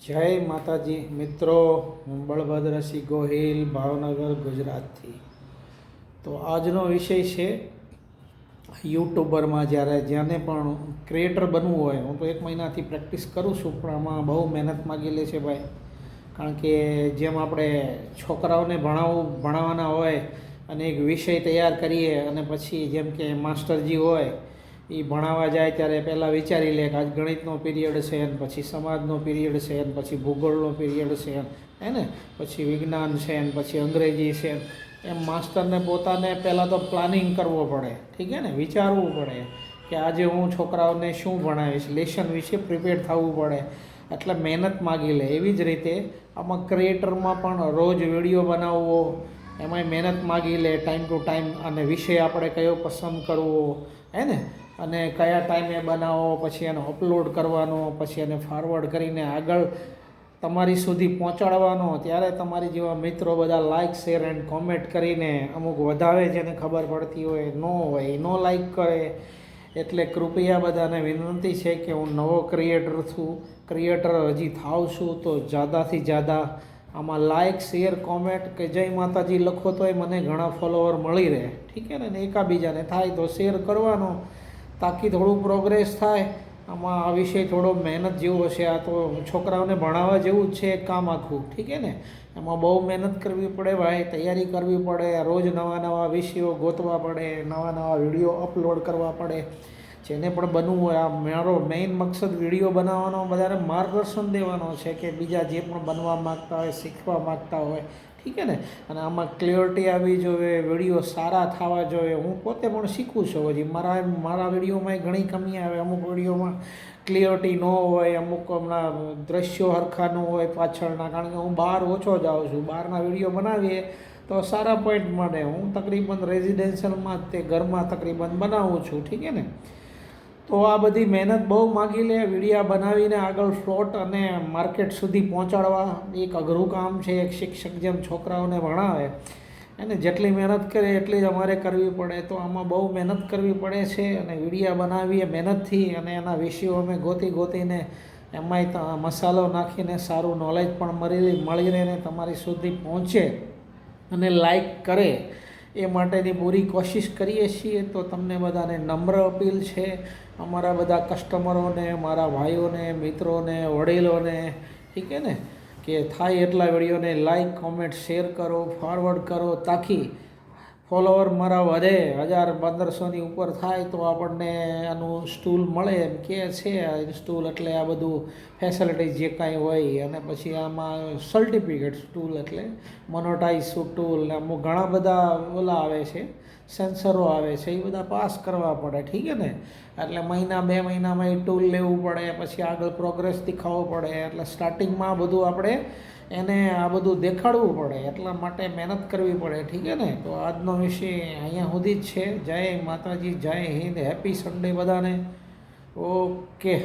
જય માતાજી મિત્રો, હું બળભદ્રસિંહ ગોહિલ, ભાવનગર, ગુજરાતથી. તો આજનો વિષય છે યુટ્યુબરમાં જેને પણ ક્રિએટર બનવું હોય. હું તો 1 મહિનાથી પ્રેક્ટિસ કરું છું, પણ આમાં બહુ મહેનત માગી લે છે ભાઈ. કારણ કે જેમ આપણે છોકરાઓને ભણાવવાના હોય અને એક વિષય તૈયાર કરીએ અને પછી જેમ કે માસ્ટરજી હોય એ ભણાવવા જાય ત્યારે પહેલાં વિચારી લે કે આજ ગણિતનો પીરિયડ છે ને પછી સમાજનો પીરિયડ છે ને પછી ભૂગોળનો પીરિયડ છે હે ને પછી વિજ્ઞાન છે ને પછી અંગ્રેજી છે. એમ માસ્ટરને પોતાને પહેલાં તો પ્લાનિંગ કરવો પડે, ઠીક છે ને, વિચારવું પડે કે આજે હું છોકરાઓને શું ભણાવીશ, લેસન વિશે પ્રિપેર થવું પડે. એટલે મહેનત માગી લે. એવી જ રીતે આમાં ક્રિએટરમાં પણ રોજ વિડીયો બનાવવો, એમાંય મહેનત માગી લે, ટાઈમ ટુ ટાઈમ, અને વિષય આપણે કયો પસંદ કરવો હે ને, અને કયા ટાઈમે બનાવો, પછી એને અપલોડ કરવાનો, પછી એને ફારવર્ડ કરીને આગળ તમારી સુધી પહોંચાડવાનો. ત્યારે તમારી જેવા મિત્રો બધા લાઇક, શેર એન્ડ કોમેન્ટ કરીને અમુક વધાવે, જેને ખબર પડતી હોય, ન હોય ન લાઇક કરે. એટલે કૃપયા બધાને વિનંતી છે કે હું નવો ક્રિએટર હજી થાવ છું, તો જ્યાદાથી જ્યાદા આમાં લાઇક, શેર, કોમેન્ટ કે જય માતાજી લખો તોય મને ઘણા ફોલોવર મળી રહે, ઠીક છે ને. એકાબીજાને થાય તો શેર કરવાનો, તાકી થોડું પ્રોગ્રેસ થાય. આમાં આ વિષય થોડો મહેનત જેવો હશે. આ તો છોકરાઓને ભણાવવા જેવું જ છે કામ આખું, ઠીક છે ને. એમાં બહુ મહેનત કરવી પડે ભાઈ, તૈયારી કરવી પડે, રોજ નવા નવા વિષયો ગોતવા પડે, નવા નવા વિડીયો અપલોડ કરવા પડે. જેને પણ બનવું હોય, આ મારો મેઇન મકસદ વિડીયો બનાવવાનો, બધાને માર્ગદર્શન દેવાનો છે કે બીજા જે પણ બનવા માગતા હોય, શીખવા માગતા હોય, ઠીક છે ને. અને આમાં ક્લિયરિટી આવવી જોઈએ, વિડીયો સારા થવા જોઈએ. હું પોતે પણ શીખું છું હજી. મારા વિડીયોમાં ઘણી કમી આવે. અમુક વિડીયોમાં ક્લિયરિટી ન હોય, અમુક હમણાં દ્રશ્યો હરખા ન હોય પાછળના, કારણ કે હું બહાર ઓછો જાઉં છું. બહારના વિડીયો બનાવીએ તો સારા પોઈન્ટ મળે. હું તકરીબન રેઝિડેન્શિયલમાં જ તે ઘરમાં તકરીબન બનાવું છું, ઠીક છે ને. તો આ બધી મહેનત બહુ માગી લે. વિડીયા બનાવીને આગળ ફ્લોટ અને માર્કેટ સુધી પહોંચાડવા એક અઘરું કામ છે. એક શિક્ષક જેમ છોકરાઓને ભણાવે એને જેટલી મહેનત કરે એટલી જ અમારે કરવી પડે. તો આમાં બહુ મહેનત કરવી પડે છે. અને વિડીયા બનાવીએ મહેનતથી, અને એના વિષયો અમે ગોતીને એમાંય મસાલો નાખીને સારું નોલેજ પણ મળી રહે ને તમારી સુધી પહોંચે અને લાઈક કરે, એ માટેની પૂરી કોશિશ કરીએ છીએ. તો તમને બધાને નમ્ર અપીલ છે, અમારા બધા કસ્ટમરોને, મારા ભાઈઓને, મિત્રોને, વડીલોને, ઠીક છે ને, કે થાય એટલા વિડીયોને લાઈક, કોમેન્ટ, શેર કરો, ફોરવર્ડ કરો, તાકી ફોલોવર મારા વધે. 1000-1500ની ઉપર થાય તો આપણને આનું સ્ટૂલ મળે, એમ કે છે. સ્ટૂલ એટલે આ બધું ફેસિલિટી જે કાંઈ હોય, અને પછી આમાં સર્ટિફિકેટ, સ્ટૂલ એટલે મોનોટાઇઝ ટૂલ ને અમુક ઘણા બધા ઓલા આવે છે, સેન્સરો આવે છે, એ બધા પાસ કરવા પડે, ઠીક છે ને. એટલે 1-2 મહિનામાં એ ટૂલ લેવું પડે, પછી આગળ પ્રોગ્રેસ દેખાવવો પડે. એટલે સ્ટાર્ટિંગમાં બધું આપણે એને આ બધું દેખાડવું પડે, એટલા માટે મહેનત કરવી પડે, ઠીક છે ને. તો આજનો વિષય અહીંયા સુધી જ છે. જય માતાજી, જય હિન્દ, હેપી સન્ડે બધાને. ઓકે.